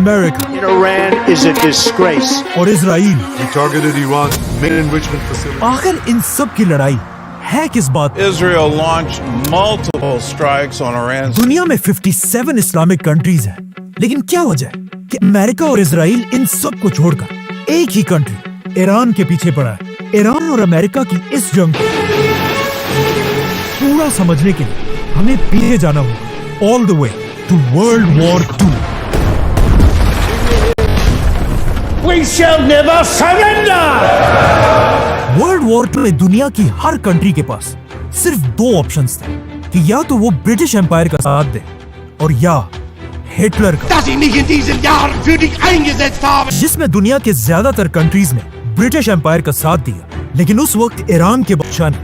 America Iran is a disgrace. और Israel. We targeted Iran's main enrichment facility. आखिर इन सब की लड़ाई है किस बात? Israel launched multiple strikes on Iran. दुनिया में 57 इस्लामिक कंट्रीज हैं, लेकिन क्या वजह है कि अमेरिका और इजराइल इन सब को छोड़कर एक ही कंट्री ईरान के पीछे पड़ा है? ईरान और अमेरिका की इस जंग को पूरा समझने के लिए हमें पीछे जाना होगा, all the way to world war 2। We shall never surrender. World war 2 में दुनिया की हर कंट्री के पास सिर्फ दो ऑप्शंस थे कि या तो वो ब्रिटिश एम्पायर का साथ दे और या हिटलर का, Dass ich nicht in diesen Jahren für dich eingesetzt habe. जिसमें दुनिया के ज्यादातर कंट्रीज ने ब्रिटिश एम्पायर का साथ दिया। लेकिन उस वक्त ईरान के बादशाह ने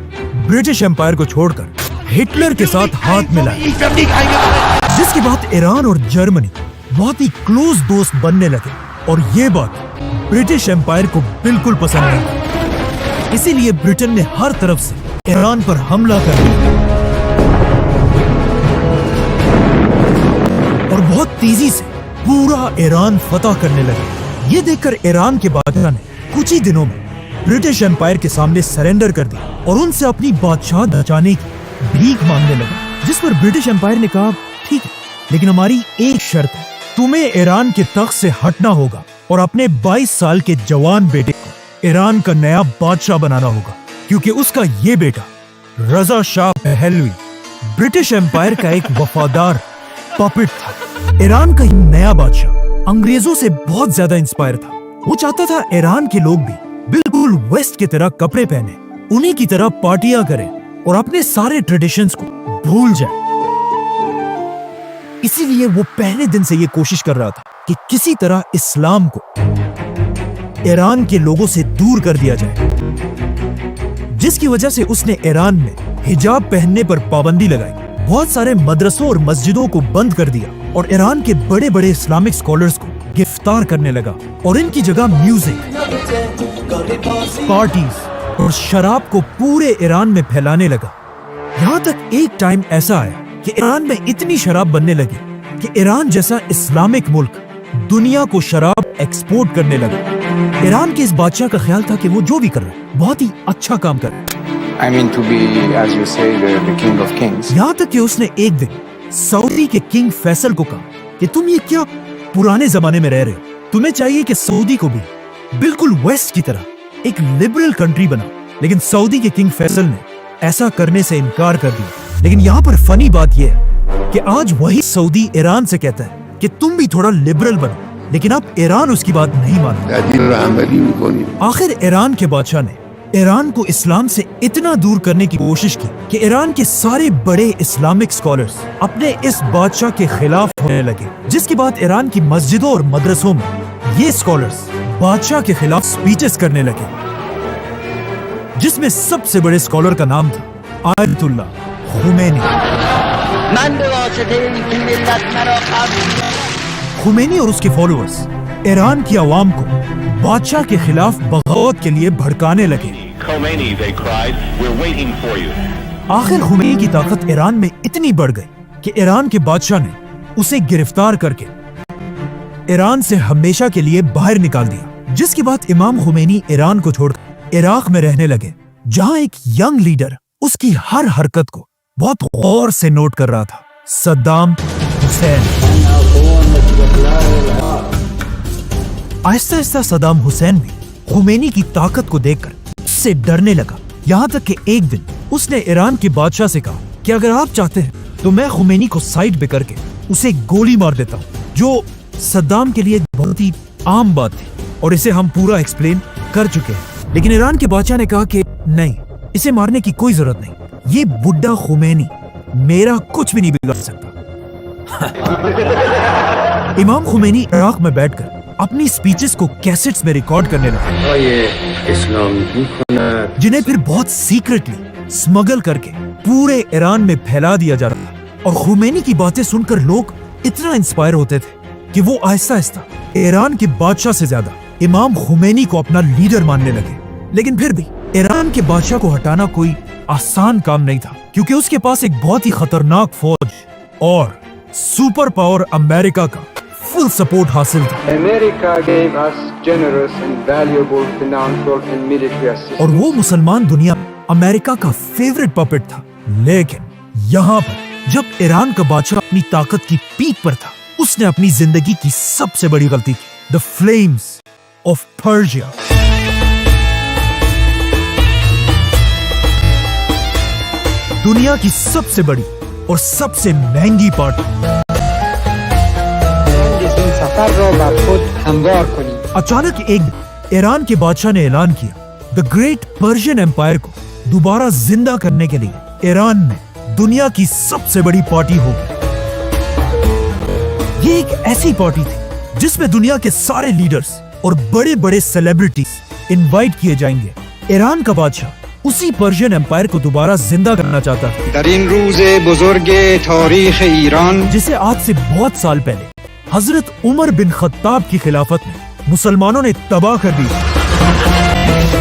ब्रिटिश एम्पायर को छोड़कर हिटलर के साथ हाथ मिलाया, Ich werde nicht eingeladen. जिसके बाद ईरान और जर्मनी बहुत ही क्लोज दोस्त बनने लगे और ये बात ब्रिटिश एम्पायर को बिल्कुल पसंद नहीं आई। इसीलिए ब्रिटेन ने हर तरफ से ईरान पर हमला कर दिया और बहुत तेजी से पूरा ईरान फतह करने लगे। ये देखकर ईरान के बादशाह ने कुछ ही दिनों में ब्रिटिश एम्पायर के सामने सरेंडर कर दिया और उनसे अपनी बादशाह बचाने की भीख मांगने लगा, जिस पर ब्रिटिश एम्पायर ने कहा ठीक है, लेकिन हमारी एक शर्त है, तुम्हें ईरान के तख्त से हटना होगा और अपने 22 साल के जवान बेटे को ईरान का नया बादशाह बनाना होगा, क्योंकि उसका ये बेटा रजा शाह पहलवी ब्रिटिश एम्पायर का एक वफादार पपेट था। ईरान का ये नया बादशाह अंग्रेजों से बहुत ज्यादा इंस्पायर था। वो चाहता था ईरान के लोग भी बिल्कुल वेस्ट की तरह कपड़े पहने, उन्हीं की तरह पार्टियां करें और अपने सारे ट्रेडिशंस को भूल जाए। इसीलिए वो पहले दिन से ये कोशिश कर रहा था कि किसी तरह इस्लाम को ईरान के लोगों से दूर कर दिया जाए, जिसकी वजह से उसने ईरान में हिजाब पहनने पर पाबंदी लगाई, बहुत सारे मदरसों और मस्जिदों को बंद कर दिया और ईरान के बड़े बड़े इस्लामिक स्कॉलर्स को गिरफ्तार करने लगा और इनकी जगह म्यूजिक, पार्टीज और शराब को पूरे ईरान में फैलाने लगा। यहाँ तक एक टाइम ऐसा आया कि ईरान में इतनी शराब बनने लगी कि ईरान जैसा इस्लामिक मुल्क दुनिया को शराब एक्सपोर्ट करने लगा। ईरान के इस बादशाह का ख्याल था कि वो जो भी कर रहा है बहुत ही अच्छा काम कर रहा है। I mean to be, as you say, the king of kings. यहाँ तक कि उसने एक दिन सऊदी के किंग फैसल को कहा कि तुम ये क्या पुराने जमाने में रह रहे हो, तुम्हें चाहिए कि सऊदी को भी बिल्कुल वेस्ट की तरह एक लिबरल कंट्री बना। लेकिन सऊदी के किंग फैसल ने ऐसा करने से इनकार कर दिया। लेकिन यहाँ पर फनी बात यह है कि आज वही सऊदी ईरान से कहता है कि तुम भी थोड़ा लिबरल बनो, लेकिन अब ईरान उसकी बात नहीं मानता। आखिर ईरान के बादशाह ने ईरान को इस्लाम से इतना दूर करने की कोशिश की कि ईरान के सारे बड़े इस्लामिक स्कॉलर्स अपने इस बादशाह के खिलाफ होने लगे, जिसके बाद ईरान की मस्जिदों और मदरसों में ये स्कॉलर्स बादशाह के खिलाफ स्पीचेस करने लगे, जिसमें सबसे बड़े स्कॉलर का नाम था आयतुल्लाह खुमैनी। खुमैनी और उसके फॉलोअर्स ईरान की आवाम को बादशाह के खिलाफ बगावत के लिए भड़काने लगे। Khomeini, they cried, we're waiting for you. आखिर खुमैनी की ताकत ईरान में इतनी बढ़ गई कि ईरान के बादशाह ने उसे गिरफ्तार करके ईरान से हमेशा के लिए बाहर निकाल दिया, जिसके बाद इमाम खुमैनी ईरान को छोड़कर इराक में रहने लगे, जहां एक यंग लीडर उसकी हर हरकत को बहुत गौर से नोट कर रहा था, सद्दाम हुसैन। आहिस्ता आहिस्ता सद्दाम हुसैन भी खुमैनी की ताकत को देखकर उससे डरने लगा। यहाँ तक कि एक दिन उसने ईरान के बादशाह से कहा कि अगर आप चाहते हैं तो मैं खुमैनी को साइड पे करके उसे गोली मार देता हूँ, जो सद्दाम के लिए बहुत ही आम बात थी और इसे हम पूरा एक्सप्लेन कर चुके हैं। लेकिन ईरान के बादशाह ने कहा कि नहीं, इसे मारने की कोई जरूरत नहीं, ये बुड्ढा खुमैनी मेरा कुछ भी नहीं बिगाड़ सकता। इमाम खुमैनी इराक में बैठकर अपनी स्पीचेस को कैसेट्स में रिकॉर्ड करने लगे, जिन्हें फिर बहुत सीक्रेटली स्मगल करके पूरे ईरान में फैला दिया जा रहा था। और खुमैनी की बातें सुनकर लोग इतना इंस्पायर होते थे कि वो आहिस्ता आहिस्ता ईरान के बादशाह से ज्यादा इमाम खुमैनी को अपना लीडर मानने लगे। लेकिन फिर भी ईरान के बादशाह को हटाना कोई आसान काम नहीं था, क्योंकि उसके पास एक बहुत ही खतरनाक फौज और सुपर पावर अमेरिका का फुल सपोर्ट हासिल था America gave us generous and valuable financial and military assistance. और वो मुसलमान दुनिया में अमेरिका का फेवरेट पपेट था। लेकिन यहाँ पर जब ईरान का बादशाह अपनी ताकत की पीक पर था, उसने अपनी जिंदगी की सबसे बड़ी गलती की। The flames of Persia. दुनिया की सबसे बड़ी और सबसे महंगी पार्टी सफर رو بر خود هموار کنید. अचानक एक दिन ईरान के बादशाह ने ऐलान किया, द ग्रेट पर्शियन एम्पायर को दोबारा जिंदा करने के लिए ईरान में दुनिया की सबसे बड़ी पार्टी होगी। ये एक ऐसी पार्टी थी जिसमें दुनिया के सारे लीडर्स और बड़े बड़े सेलिब्रिटीज इनवाइट किए जाएंगे। ईरान का बादशाह उसी पर्शियन एम्पायर को दोबारा जिंदा करना चाहता था, در این روز بزرگ تاریخ ایران जिसे आज से बहुत साल पहले हजरत उमर बिन खत्ताब की खिलाफत में मुसलमानों ने तबाह कर दी।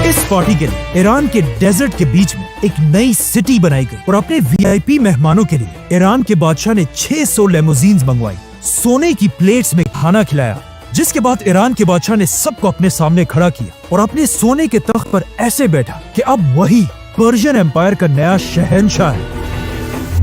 इस पार्टी के लिए ईरान के डेजर्ट के बीच में एक नई सिटी बनाई गई और अपने वीआईपी मेहमानों के लिए ईरान के बादशाह ने 600 लेमोजीन्स मंगवाई, सोने की प्लेट्स में खाना खिलाया, जिसके बाद ईरान के बादशाह ने सबको अपने सामने खड़ा किया और अपने सोने के तख्त पर ऐसे बैठा कि अब वही पर्शियन एम्पायर का नया शहंशाह है।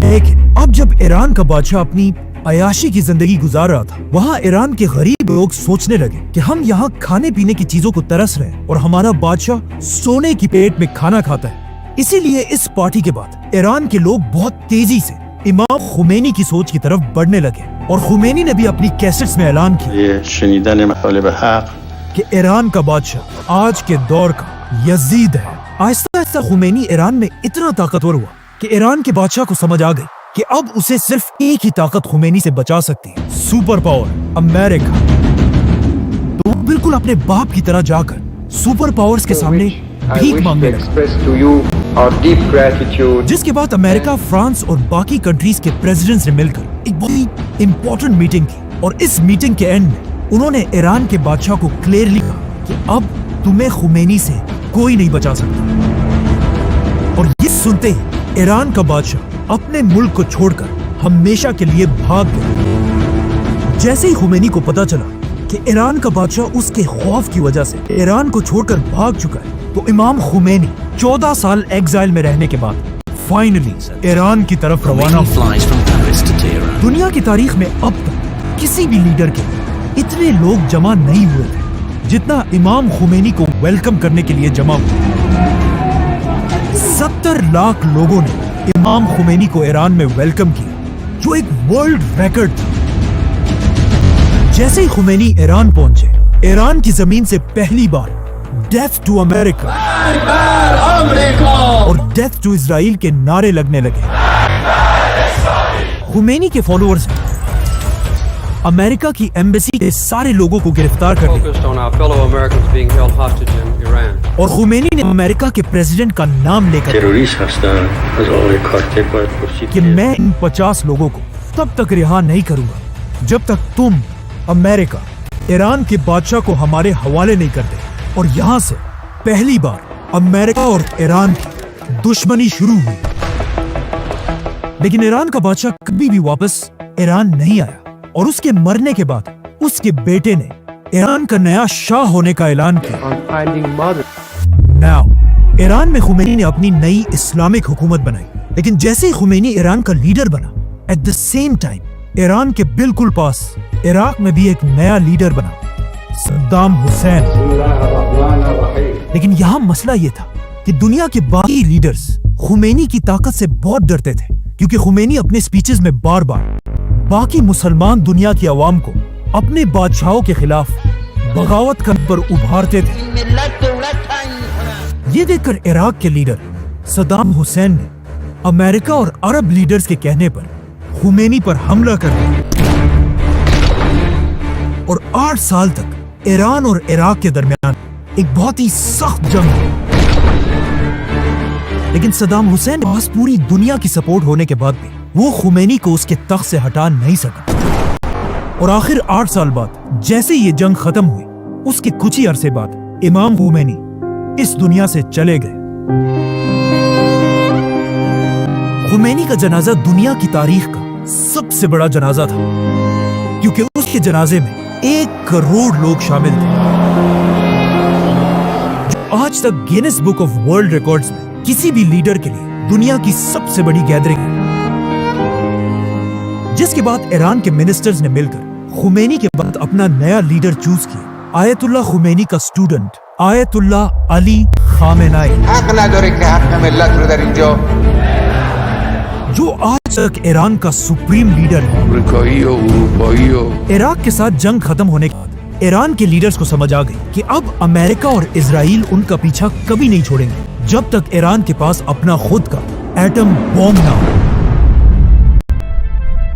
लेकिन अब जब ईरान का बादशाह अपनी अयाशी की जिंदगी गुजार रहा था, वहाँ ईरान के गरीब लोग सोचने लगे कि हम यहाँ खाने पीने की चीजों को तरस रहे हैं और हमारा बादशाह सोने की प्लेट में खाना खाता है। इसीलिए इस पार्टी के बाद ईरान के लोग बहुत तेजी से इमाम खुमैनी की सोच की तरफ बढ़ने लगे और खुमैनी ने भी अपनी कैसेट्स में ऐलान किया شنیدن مطالب حق कि ईरान का बादशाह आज के दौर का यजीद है। आहिस्ता आहिस्ता खुमैनी ईरान में इतना ताकतवर हुआ कि ईरान के बादशाह को समझ आ गई कि अब उसे सिर्फ एक ही ताकत खुमैनी से बचा सकती है, सुपर पावर अमेरिका। तो वो बिल्कुल अपने बाप की तरह जाकर सुपर पावर्स के सामने I भीख wish to मांगने लगा, express to you our deep gratitude. जिसके बाद अमेरिका, फ्रांस और बाकी कंट्रीज के प्रेसिडेंट्स ने मिलकर एक बहुत इंपॉर्टेंट मीटिंग की और इस मीटिंग के एंड में उन्होंने ईरान के बादशाह को क्लियरली कहा कि अब तुम्हें खुमैनी से कोई नहीं बचा सकता। और ये सुनते ही ईरान का बादशाह अपने मुल्क को छोड़कर हमेशा के लिए भाग गया। जैसे ही खुमैनी को पता चला कि ईरान का बादशाह उसके खौफ की वजह से ईरान को छोड़कर भाग चुका है, तो इमाम खुमैनी 14 साल एग्जाइल में रहने के बाद फाइनली ईरान की तरफ रवाना हुआ। दुनिया की तारीख में अब तक किसी भी लीडर के इतने लोग जमा नहीं हुए थे जितना इमाम खुमैनी को वेलकम करने के लिए जमा हुआ। 70 लाख लोगों ने इमाम खुमैनी को ईरान में वेलकम किया, जो एक वर्ल्ड रिकॉर्ड था। जैसे ही खुमैनी ईरान पहुंचे, ईरान की जमीन से पहली बार डेथ टू अमेरिका और डेथ टू इजराइल के नारे लगने लगे। खुमैनी के फॉलोअर्स ने अमेरिका की एम्बेसी के सारे लोगों को गिरफ्तार कर लिया focused on our fellow Americans being held hostage in Iran. और खुमैनी ने अमेरिका के प्रेसिडेंट का नाम लेकर تروریست هستند از آقای کارتر باید پرسید कि मैं इन 50 लोगों को तब तक रिहा नहीं करूंगा जब तक तुम अमेरिका ईरान के बादशाह को हमारे हवाले नहीं करते। और यहाँ से पहली बार अमेरिका और ईरान की दुश्मनी शुरू हुई। लेकिन ईरान का बादशाह कभी भी वापस ईरान नहीं आया और उसके मरने के बाद उसके बेटे ने ईरान का नया शाह होने का ऐलान किया। On finding mother. Now Iran में खुमैनी ने अपनी नई इस्लामिक हुकूमत बनाई, लेकिन जैसे ही खुमैनी ईरान का लीडर बना, at the same time Iran के बिल्कुल पास इराक में भी एक नया लीडर बना, सद्दाम हुसैन। लेकिन यहाँ मसला ये था कि दुनिया के बाकी लीडर्स खुमैनी की ताकत से बहुत डरते थे, क्योंकि खुमैनी अपने स्पीचेस में बार बार बाकी मुसलमान दुनिया की आवाम को अपने बादशाहों के खिलाफ बगावत करने पर उभारते थे। ये देखकर इराक के लीडर सद्दाम हुसैन ने अमेरिका और अरब लीडर्स के कहने पर खुमैनी पर हमला कर दिया और 8 साल तक ईरान और इराक के दरमियान एक बहुत ही सख्त जंग हुई। लेकिन सद्दाम हुसैन के पास पूरी दुनिया की सपोर्ट होने के बाद भी वो खुमैनी को उसके तख्त से हटा नहीं सका। और आखिर 8 साल बाद जैसे ये जंग खत्म हुई, उसके कुछ ही अरसे बाद इमाम खुमैनी इस दुनिया से चले गए। खुमैनी का जनाजा दुनिया की तारीख का सबसे बड़ा जनाजा था, क्योंकि उसके जनाजे में 1 करोड़ लोग शामिल थे, जो आज तक Guinness book of world records में किसी भी लीडर के लिए दुनिया की सबसे बड़ी गैदरिंग है। जिसके बाद ईरान के मिनिस्टर्स ने मिलकर खुमैनी के बाद अपना नया लीडर चूज किया, आयतुल्लाह खुमैनी का स्टूडेंट आयतुल्लाह अली खामेनाई, जो आज तक ईरान का सुप्रीम लीडर है। इराक के साथ जंग खत्म होने के बाद ईरान के लीडर्स को समझ आ गई कि अब अमेरिका और इजराइल उनका पीछा कभी नहीं छोड़ेंगे जब तक ईरान के पास अपना खुद का एटम बॉम्ब ना हो।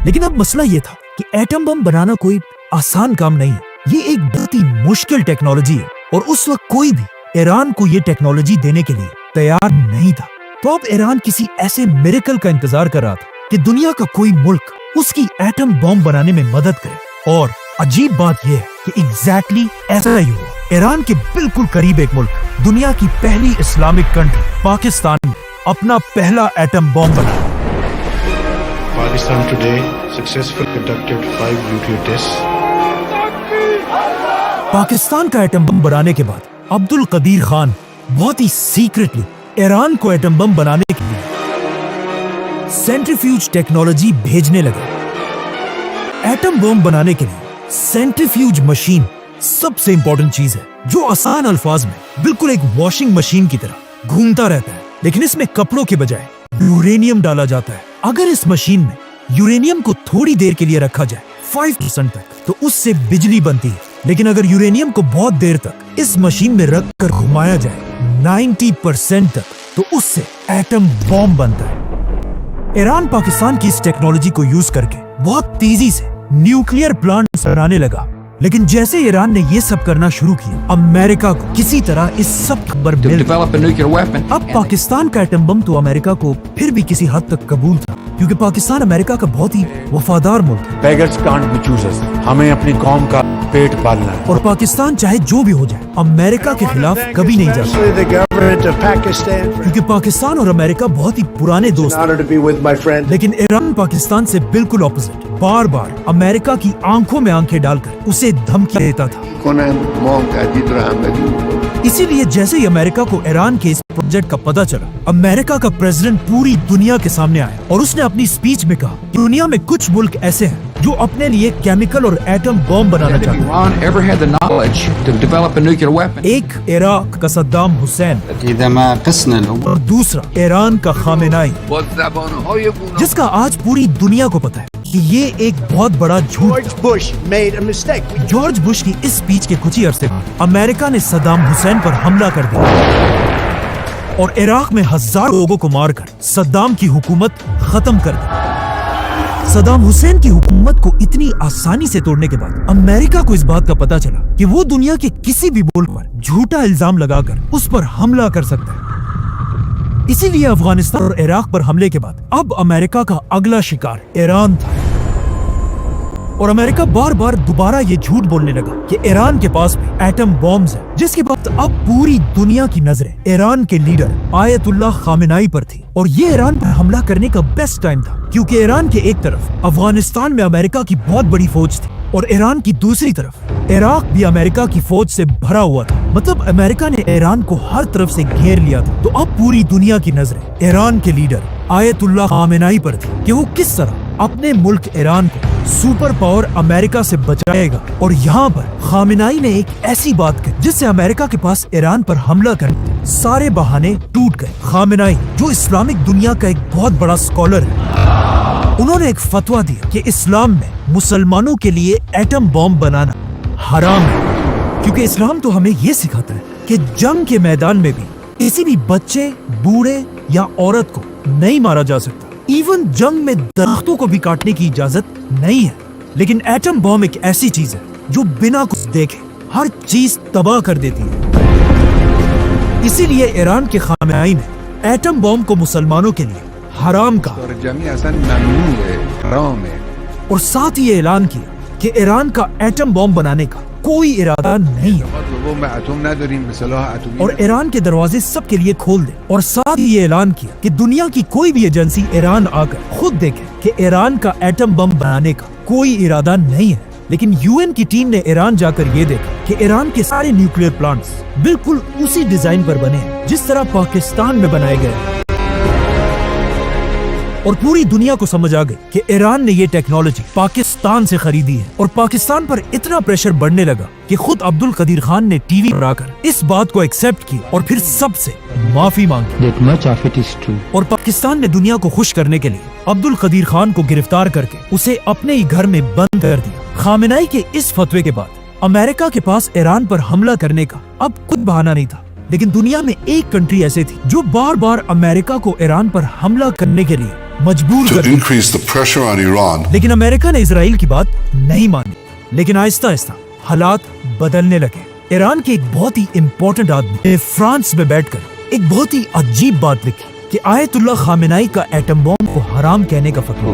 लेकिन अब मसला ये था कि एटम बम बनाना कोई आसान काम नहीं है, ये एक बहुत ही मुश्किल टेक्नोलॉजी है और उस वक्त कोई भी ईरान को ये टेक्नोलॉजी देने के लिए तैयार नहीं था। तो अब ईरान किसी ऐसे मिरेकल का इंतजार कर रहा था कि दुनिया का कोई मुल्क उसकी एटम बम बनाने में मदद करे। और अजीब बात यह है कि एग्जैक्टली ऐसा ही हुआ। ईरान के बिल्कुल करीब एक मुल्क, दुनिया की पहली इस्लामिक कंट्री पाकिस्तान ने अपना पहला एटम बम बनाया। Pakistan today successfully conducted 5 nuclear tests. Pakistan का एटम बम बनाने के बाद अब्दुल कदीर खान बहुत ही सीक्रेटली ईरान को एटम बम बनाने के लिए सेंट्रीफ्यूज टेक्नोलॉजी भेजने लगे। एटम बम बनाने के लिए सेंट्रीफ्यूज मशीन सबसे इंपॉर्टेंट चीज है, जो आसान अल्फाज में बिल्कुल एक वॉशिंग मशीन की तरह घूमता रहता है, लेकिन इसमें कपड़ों के बजाय यूरेनियम डाला जाता है। अगर इस मशीन में यूरेनियम को थोड़ी देर के लिए रखा जाए 5% तक, तो उससे बिजली बनती है। लेकिन अगर यूरेनियम को बहुत देर तक इस मशीन में रखकर घुमाया जाए 90% तक, तो उससे एटम बॉम्ब बनता है। ईरान पाकिस्तान की इस टेक्नोलॉजी को यूज करके बहुत तेजी से न्यूक्लियर प्लांट बनाने लगा। लेकिन जैसे ईरान ने ये सब करना शुरू किया, अमेरिका को किसी तरह इस सब खबर मिल गई। अब पाकिस्तान का एटम बम तो अमेरिका को फिर भी किसी हद तक कबूल था, क्योंकि पाकिस्तान अमेरिका का बहुत ही वफादार मुल्क है। Beggars can't be choosers. हमें अपनी कौम का पेट पालना है। और पाकिस्तान चाहे जो भी हो जाए, अमेरिका के खिलाफ कभी नहीं जा सकता, the government of Pakistan. क्योंकि पाकिस्तान और अमेरिका बहुत ही पुराने दोस्त हैं। Honor to be with my friend. लेकिन ईरान पाकिस्तान से बिल्कुल ऑपोजिट, बार बार अमेरिका की आंखों में आंखें डालकर उसे धमकी देता था। इसीलिए जैसे ही अमेरिका को ईरान के इस प्रोजेक्ट का पता चला, अमेरिका का प्रेसिडेंट पूरी दुनिया के सामने आया और उसने अपनी स्पीच में कहा कि दुनिया में कुछ मुल्क ऐसे हैं जो अपने लिए केमिकल और एटम बॉम्ब बनाना चाहते हैं। एक इराक का सद्दाम हुसैन और दूसरा ईरान का खामेनाई, जिसका आज पूरी दुनिया को पता है कि ये एक बहुत बड़ा झूठ। George Bush made a mistake. George Bush की इस स्पीच के कुछ ही अरसे बाद अमेरिका ने सद्दाम हुसैन पर हमला कर दिया और इराक में हजारों लोगों को मारकर सद्दाम की हुकूमत खत्म कर दी। सद्दाम हुसैन की हुकूमत को इतनी आसानी से तोड़ने के बाद अमेरिका को इस बात का पता चला कि वो दुनिया के किसी भी मुल्क पर झूठा इल्जाम लगाकर उस पर हमला कर सकता है। इसीलिए अफगानिस्तान और इराक पर हमले के बाद अब अमेरिका का अगला शिकार ईरान था। और अमेरिका बार बार दोबारा ये झूठ बोलने लगा कि ईरान के पास भी एटम बॉम्ब्स है, जिसके बाद अब पूरी दुनिया की नजरें ईरान के लीडर आयतुल्लाह खामेनाई पर थी। और ये ईरान पर हमला करने का बेस्ट टाइम था, क्योंकि ईरान के एक तरफ अफगानिस्तान में अमेरिका की बहुत बड़ी फौज थी और ईरान की दूसरी तरफ इराक भी अमेरिका की फौज से भरा हुआ था। मतलब अमेरिका ने ईरान को हर तरफ से घेर लिया था। तो अब पूरी दुनिया की नजरें ईरान के लीडर आयतुल्लाह खामेनाई पर थी कि वो किस तरह अपने मुल्क ईरान को सुपर पावर अमेरिका से बचाएगा। और यहाँ पर खामेनाई ने एक ऐसी बात कही जिससे अमेरिका के पास ईरान पर हमला करने सारे बहाने टूट गए। खामेनाई, जो इस्लामिक दुनिया का एक बहुत बड़ा स्कॉलर है, उन्होंने एक फतवा दिया कि इस्लाम में मुसलमानों के लिए एटम बॉम्ब बनाना हराम है, क्योंकि इस्लाम तो हमें ये सिखाता है कि जंग के मैदान में भी किसी भी बच्चे, बूढ़े या औरत को नहीं मारा जा सकता। इवन जंग में दरख्तों को भी काटने की इजाजत नहीं है। लेकिन एटम बॉम्ब एक ऐसी चीज है जो बिना कुछ देखे हर चीज तबाह कर देती है। इसीलिए ईरान के खामेनाई ने एटम बॉम्ब को मुसलमानों के लिए हराम कहा और साथ ही ऐलान किया कि ईरान का एटम बॉम्ब बनाने का कोई इरादा नहीं है और ईरान के दरवाजे सबके लिए खोल दे। और साथ ही ये ऐलान किया कि दुनिया की कोई भी एजेंसी ईरान आकर खुद देखे कि ईरान का एटम बम बनाने का कोई इरादा नहीं है। लेकिन यूएन की टीम ने ईरान जाकर ये देखा कि ईरान के सारे न्यूक्लियर प्लांट्स बिल्कुल उसी डिजाइन पर बने हैं जिस तरह पाकिस्तान में बनाए गए हैं। और पूरी दुनिया को समझ आ गई कि ईरान ने ये टेक्नोलॉजी पाकिस्तान से खरीदी है। और पाकिस्तान पर इतना प्रेशर बढ़ने लगा कि खुद अब्दुल कदीर खान ने टीवी पर आकर इस बात को एक्सेप्ट की और फिर सबसे माफी मांगी। That much of it is true. और पाकिस्तान ने दुनिया को खुश करने के लिए अब्दुल कदीर खान को गिरफ्तार करके उसे अपने ही घर में बंद कर दिया। खामेनेई के इस फतवे के बाद अमेरिका के पास ईरान पर हमला करने का अब कुछ बहाना नहीं था। लेकिन दुनिया में एक कंट्री ऐसी थी जो बार बार अमेरिका को ईरान पर हमला करने के लिए मजबूर कर दिया। लेकिन अमेरिका ने इजराइल की बात नहीं मानी। लेकिन आहिस्ता आहिस्ता हालात बदलने लगे। ईरान के एक बहुत ही इम्पोर्टेंट आदमी ने फ्रांस में बैठकर एक बहुत ही अजीब बात लिखी कि आयतुल्लाह खामेनेई का एटम बॉम्ब को हराम कहने का फतवा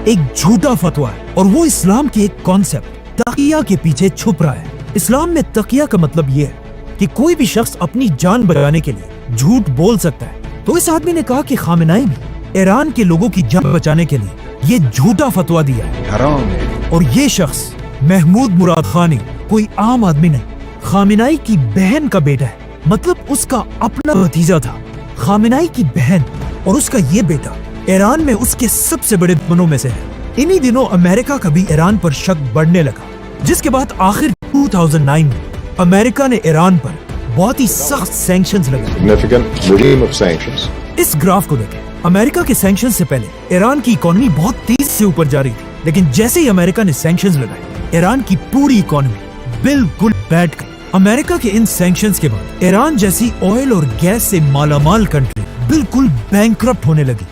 एक झूठा फतवा है और वो इस्लाम के एक कॉन्सेप्ट तकिया के पीछे छुप रहा है। इस्लाम में तकिया का मतलब ये है कि कोई भी शख्स अपनी जान बचाने के लिए झूठ बोल सकता है। तो इस आदमी ने कहा कि खामेनेई ने ईरान के लोगों की जान बचाने के लिए ये झूठा फतवा दिया है। और ये शख्स महमूद मुराद खानी कोई आम आदमी नहीं, खामेनेई की बहन का बेटा है। मतलब उसका अपना भतीजा था। खामेनेई की बहन और उसका ये बेटा ईरान में उसके सबसे बड़े दुश्मनों में से है। इन्हीं दिनों अमेरिका का भी ईरान पर शक बढ़ने लगा, जिसके बाद आखिर 2009 में अमेरिका ने ईरान पर बहुत ही सख्त सैंक्शंस लगाए। इस ग्राफ को देखें। अमेरिका के सैंक्शंस से पहले ईरान की इकोनॉमी बहुत तेज से ऊपर जा रही थी, लेकिन जैसे ही अमेरिका ने सैंक्शंस लगाए ईरान की पूरी इकोनॉमी बिल्कुल बैठ गई। अमेरिका के इन सैंक्शंस के बाद ईरान जैसी ऑयल और गैस से मालामाल कंट्री बिल्कुल बैंकरप्ट होने लगी।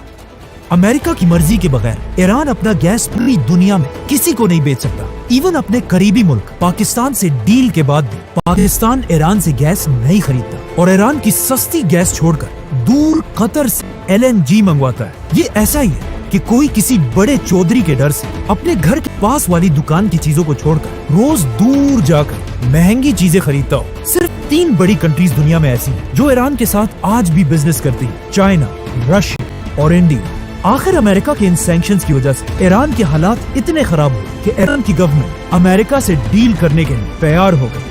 अमेरिका की मर्जी के बगैर ईरान अपना गैस पूरी दुनिया में किसी को नहीं बेच सकता। इवन अपने करीबी मुल्क पाकिस्तान से डील के बाद भी पाकिस्तान ईरान से गैस नहीं खरीदता और ईरान की सस्ती गैस छोड़कर दूर कतर से LNG मंगवाता है। ये ऐसा ही है कि कोई किसी बड़े चौधरी के डर से अपने घर के पास वाली दुकान की चीजों को छोड़कर रोज दूर जाकर महंगी चीजें खरीदता हो। सिर्फ 3 बड़ी कंट्रीज दुनिया में ऐसी हैं जो ईरान के साथ आज भी बिजनेस करती है, चाइना, रशिया और इंडिया। आखिर अमेरिका के इन सैंक्शंस की वजह से ईरान के हालात इतने खराब हुए कि ईरान की गवर्नमेंट अमेरिका से डील करने के लिए तैयार हो गई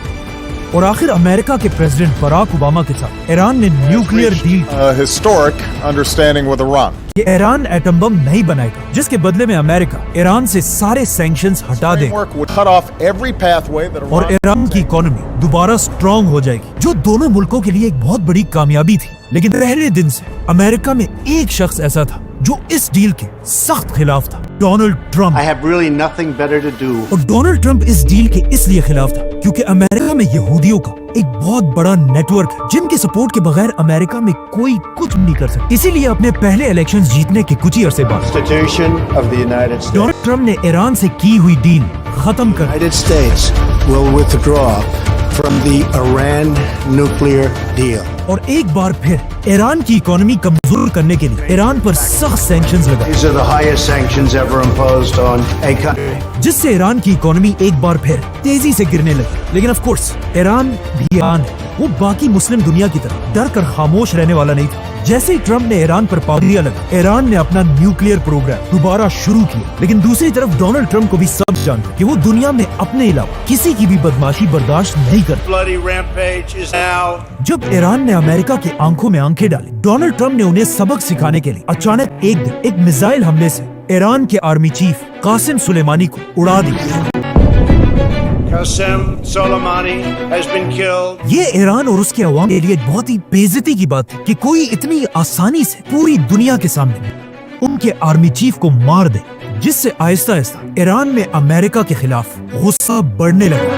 और आखिर अमेरिका के प्रेसिडेंट बराक ओबामा के साथ ईरान ने nuclear deal historic understanding with Iran. कि ईरान एटम बम नहीं बनाएगा, जिसके बदले में अमेरिका ईरान से सारे सैंक्शंस हटा देगा Framework would cut off every pathway that और Iran ईरान की इकोनॉमी दोबारा स्ट्रॉन्ग हो जाएगी, जो दोनों मुल्कों के लिए एक बहुत बड़ी कामयाबी थी। लेकिन पहले दिन से अमेरिका में एक शख्स ऐसा था जो इस डील के सख्त खिलाफ था, Donald Trump. I have really nothing better to do. और डोनाल्ड ट्रंप इस डील के इसलिए खिलाफ था क्योंकि अमेरिका में यहूदियों का एक बहुत बड़ा नेटवर्क है जिनके सपोर्ट के बगैर अमेरिका में कोई कुछ नहीं कर सकता। इसीलिए अपने पहले इलेक्शंस जीतने के कुछ ही अरसे बाद Constitution of the United States. Donald Trump ने ईरान से की हुई डील खत्म कर दी। United States will withdraw from the Iran nuclear deal. और एक बार फिर ईरान की इकोनॉमी कमजोर करने के लिए ईरान पर सख्त सैंक्शंस लगाए, These are the highest sanctions ever imposed on a country. जिससे ईरान की इकोनॉमी एक बार फिर तेजी से गिरने लगी। लेकिन ऑफ कोर्स ईरान भी ईरान है, वो बाकी मुस्लिम दुनिया की तरह डर कर खामोश रहने वाला नहीं था। जैसे ही ट्रंप ने ईरान पर पाबंदियां लगा, ईरान ने अपना न्यूक्लियर प्रोग्राम दोबारा शुरू किया। लेकिन दूसरी तरफ डोनाल्ड ट्रंप को भी सब जानते कि वो दुनिया में अपने अलावा किसी की भी बदमाशी बर्दाश्त नहीं करता। Bloody rampage is now. जब ईरान ने अमेरिका की आंखों में आंखें डाली, डोनाल्ड ट्रंप ने उन्हें सबक सिखाने के लिए अचानक एक दिन एक मिसाइल हमले से ईरान के आर्मी चीफ कासिम सुलेमानी को उड़ा दिया। Qasem Soleimani has been killed. ये ईरान और उसके अवाम के लिए बहुत ही बेइज्जती की बात है कि कोई इतनी आसानी से पूरी दुनिया के सामने उनके आर्मी चीफ को मार दे, जिससे आहिस्ता आहिस्ता ईरान में अमेरिका के खिलाफ गुस्सा बढ़ने लगा।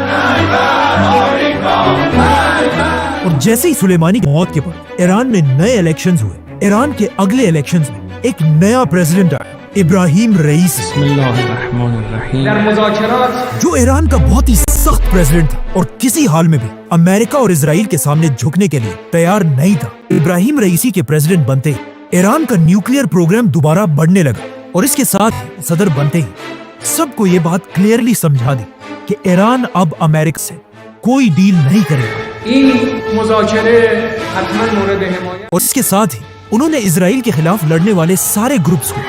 और जैसे ही सुलेमानी की मौत के बाद ईरान में नए इलेक्शंस हुए। ईरान के अगले इलेक्शंस में एक नया प्रेसिडेंट आया, इब्राहिम रईसी, जो ईरान का बहुत ही सख्त प्रेसिडेंट था और किसी हाल में भी अमेरिका और इजराइल के सामने झुकने के लिए तैयार नहीं था। इब्राहिम रईसी के प्रेसिडेंट बनते ही ईरान का न्यूक्लियर प्रोग्राम दोबारा बढ़ने लगा और इसके साथ ही सदर बनते ही सबको ये बात क्लियरली समझा दी कि ईरान अब अमेरिका से कोई डील नहीं करेगा। और इसके साथ ही उन्होंने इजराइल के खिलाफ लड़ने वाले सारे ग्रुप्स को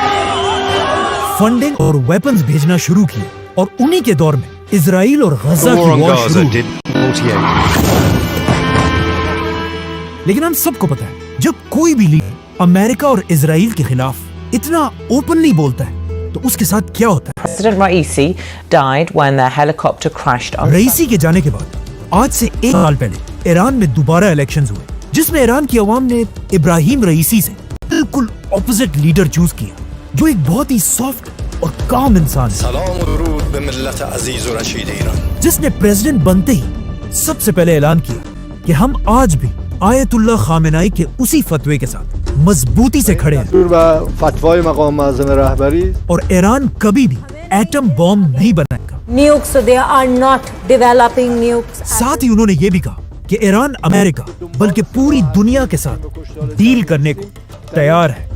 फंडिंग और वेपन्स भेजना शुरू किए और उन्हीं के दौर में इसराइल और गजा की वॉर शुरू हुई। लेकिन हम सबको पता है जब कोई भी लीडर अमेरिका और इसराइल के खिलाफ इतना ओपनली बोलता है तो उसके साथ क्या होता है। President Raisi died when their helicopter crashed on रईसी के जाने के बाद आज से 1 साल पहले ईरान में दोबारा इलेक्शंस हुए, जिसमें ईरान की अवाम ने इब्राहिम रईसी से बिल्कुल ऑपोजिट लीडर चूज किया, जो एक बहुत ही सॉफ्ट और काम इंसान है, जिसने प्रेसिडेंट बनते ही सबसे पहले ऐलान किया कि हम आज भी आयतुल्लाह खामेनाई के उसी फतवे के साथ मजबूती से खड़े हैं और ईरान कभी भी एटम बॉम्ब नहीं बनाएगा। Nukes, they are not developing nukes. साथ ही उन्होंने ये भी कहा कि ईरान अमेरिका बल्कि पूरी दुनिया के साथ डील करने को तैयार है,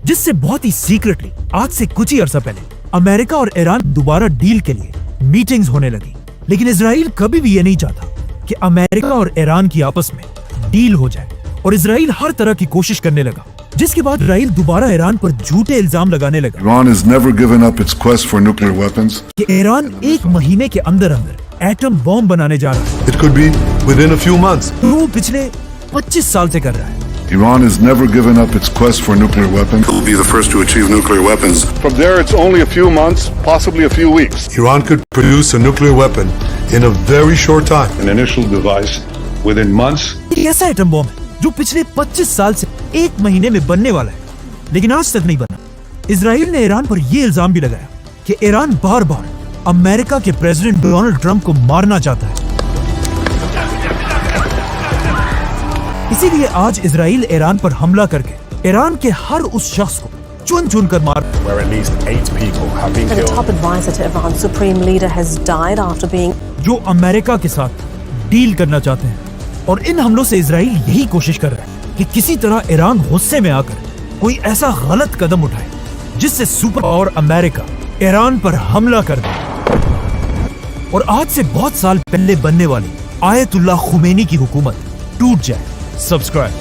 जिससे बहुत ही सीक्रेटली आज से कुछ ही अरसा पहले अमेरिका और ईरान दोबारा डील के लिए मीटिंग्स होने लगी। लेकिन इजराइल कभी भी ये नहीं चाहता कि अमेरिका और ईरान की आपस में डील हो जाए और इजराइल हर तरह की कोशिश करने लगा, जिसके बाद इजराइल दोबारा ईरान पर झूठे इल्जाम लगाने लगा। Iran has never given up its quest for nuclear weapons. कि ईरान 1 महीने के अंदर अंदर एटम बॉम्ब बनाने जा रहा है। It could be within a few months. वो पिछले 25 साल से कर रहा है। Iran has never given up its quest for nuclear weapons. It will be the first to achieve nuclear weapons. From there, it's only a few months, possibly a few weeks. Iran could produce a nuclear weapon in a very short time. An initial device within months. एक ऐसा atom bomb है जो पिछले 25 साल से 1 महीने में बनने वाला है, लेकिन आज तक नहीं बना। इजराइल ने ईरान पर यह इल्जाम भी लगाया कि ईरान बार बार अमेरिका के प्रेसिडेंट डोनाल्ड ट्रंप को मारना चाहता है। इसीलिए आज इजराइल ईरान पर हमला करके ईरान के हर उस शख्स को चुन चुन कर मार। Where at least 8 people have been killed. The top advisor to Iran's supreme leader has died after being. जो अमेरिका के साथ डील करना चाहते हैं, और इन हमलों से इजराइल यही कोशिश कर रहा है कि किसी तरह ईरान गुस्से में आकर कोई ऐसा गलत कदम उठाए जिससे सुपर पावर अमेरिका ईरान पर हमला कर दे और आज से बहुत साल पहले बनने वाली आयतुल्लाह खुमैनी की हुकूमत टूट जाए। सब्सक्राइब।